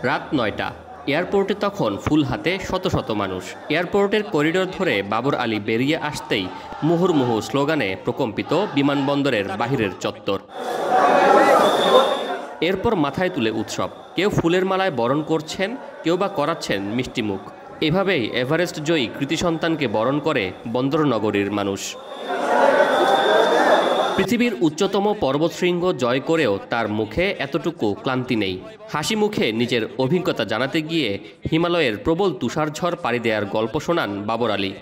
রাত ৯টা। এয়ারপোর্টে তখন ফুল হাতে শত শত মানুষ। এয়ারপোর্টের করিডোর ধরে বাবর আলী বেরিয়ে আসতেই মুহুর্মুহু স্লোগানে প্রকম্পিত বিমানবন্দরের বাহিরের চত্বর। এরপর মাথায় তুলে উৎসব, কেউ ফুলের মালায় বরণ করছেন, কেউ বা করাচ্ছেন মিষ্টিমুখ। এভাবেই এভারেস্ট জয়ী কৃতি সন্তানকে বরণ করে বন্দরনগরীর মানুষ। পৃথিবীর উচ্চতম পর্বতশৃঙ্গ জয় করেও তার মুখে এতটুকু ক্লান্তি নেই। হাসি মুখে নিজের অভিজ্ঞতা জানাতে গিয়ে হিমালয়ের প্রবল তুষারঝড় পাড়ি দেওয়ার গল্প শোনান বাবর আলী।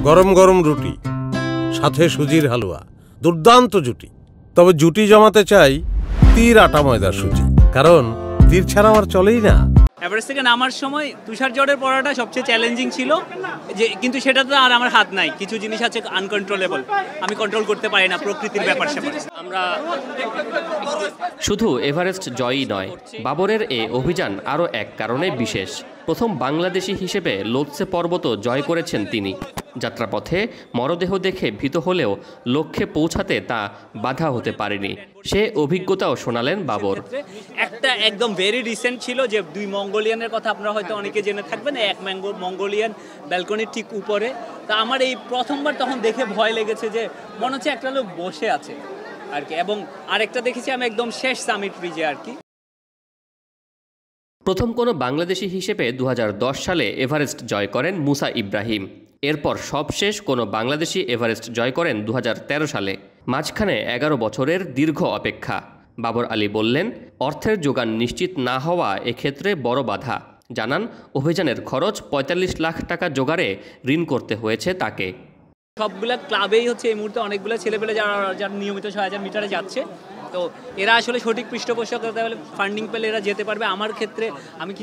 গরম গরম রুটি, সাথে সুজির হালুয়া, দুর্দান্ত জুটি। তবে জুটি জমাতে চাই তীর আটা ময়দার সুজি, কারণ তীর ছাড়া আমার চলেই না। এভারেস্ট থেকে নামার সময় তুষারঝড়ের পড়াটা সবচেয়ে চ্যালেঞ্জিং ছিল, যে কিন্তু সেটা তো আর আমার হাত নাই। কিছু জিনিস আছে আনকন্ট্রোলেবল, আমি কন্ট্রোল করতে পারি না, প্রকৃতির ব্যাপার স্যাপার। আমরা শুধু এভারেস্ট জয়ই নয়, বাবরের এ অভিযান আরও এক কারণে বিশেষ। প্রথম বাংলাদেশি হিসেবে লোৎসে পর্বত জয় করেছেন তিনি। যাত্রাপথে মরদেহ দেখে ভীত হলেও লক্ষ্যে পৌঁছাতে তা বাধা হতে পারেনি। সে অভিজ্ঞতাও শোনালেন বাবর। একটা একদম ভেরি রিসেন্ট ছিল, যে 2 মঙ্গোলিয়ানের কথা আপনারা হয়তো অনেকে জেনে থাকবেন। এক মঙ্গোলিয়ান ব্যালকনির ঠিক উপরে। তা আমার এই প্রথমবার তখন দেখে ভয় লেগেছে, যে মনে হচ্ছে একটা লোক বসে আছে আর কি। এবং আরেকটা দেখেছি আমি একদম শেষ সামিট ব্রিজে আর কি। প্রথম কোনো বাংলাদেশি হিসেবে 2010 সালে এভারেস্ট জয় করেন মুসা ইব্রাহিম। এরপর সবশেষ কোনো বাংলাদেশি এভারেস্ট জয় করেন 2013 সালে। মাঝখানে 11 বছরের দীর্ঘ অপেক্ষা। বাবর আলী বললেন, অর্থের যোগান নিশ্চিত না হওয়া এক্ষেত্রে বড় বাধা। জানান, অভিযানের খরচ 45 লাখ টাকা জোগাড়ে ঋণ করতে হয়েছে তাকে। সবগুলা ক্লাবেই হচ্ছে এই মুহূর্তে অনেকগুলো ছেলেপেলে যারা নিয়মিত 6000 মিটারে যাচ্ছে। তো এরা আসলে সঠিক পৃষ্ঠপোষকতা হলে ফান্ডিং পেলে এরা যেতে পারবে। আমার ক্ষেত্রে আমি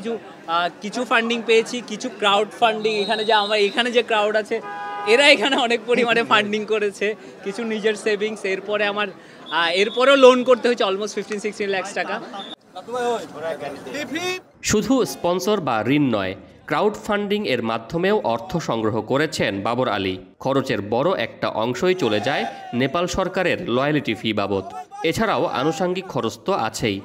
কিছু ফান্ডিং পেয়েছি, কিছু ক্রাউড ফান্ডিং। এখানে যে ক্রাউড আছে এরা এখানে অনেক পরিমাণে ফান্ডিং করেছে, কিছু নিজের সেভিংস। এরপরেও লোন করতে হয়েছে অলমোস্ট 15-16 লাখ টাকা। শুধু স্পন্সর বা ঋণ নয়, ক্রাউড ফান্ডিং এর মাধ্যমেও অর্থ সংগ্রহ করেছেন বাবর আলী। খরচের বড় একটা অংশই চলে যায় নেপাল সরকারের লয়ালিটি ফি বাবদ। এছাড়াও আনুষঙ্গিক খরচ তো আছেই।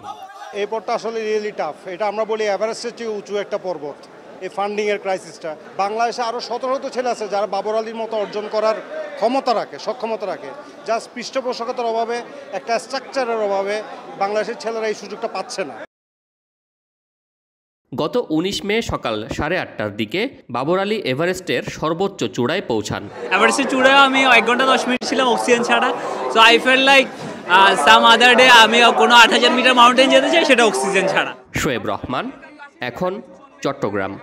এই পথটা আসলে রিয়েলি টাফ। এটা আমরা বলি এভারেস্টের চেয়ে উঁচু একটা পর্বত। এই ফান্ডিংয়ের ক্রাইসিসটা বাংলাদেশে আরও শত ছেলে আছে যারা বাবর আলীর মতো অর্জন করার সক্ষমতা রাখে। জাস্ট পৃষ্ঠপোষকতার অভাবে, একটা স্ট্রাকচারের অভাবে বাংলাদেশের ছেলেরা এই সুযোগটা পাচ্ছে না। গত 19 মে সকাল 8:30টার দিকে বাবর আলী এভারেস্টের সর্বোচ্চ চূড়ায় পৌঁছান। এভারেস্টের চূড়ায় আমি 1 ঘন্টা 10 মিনিট ছিলাম অক্সিজেন ছাড়া। So I fail like some other day আমি কোনো 8000 মিটার মাউন্টেন যেতে চাই, সেটা অক্সিজেন ছাড়া। শোয়েব রহমান, এখন চট্টগ্রাম।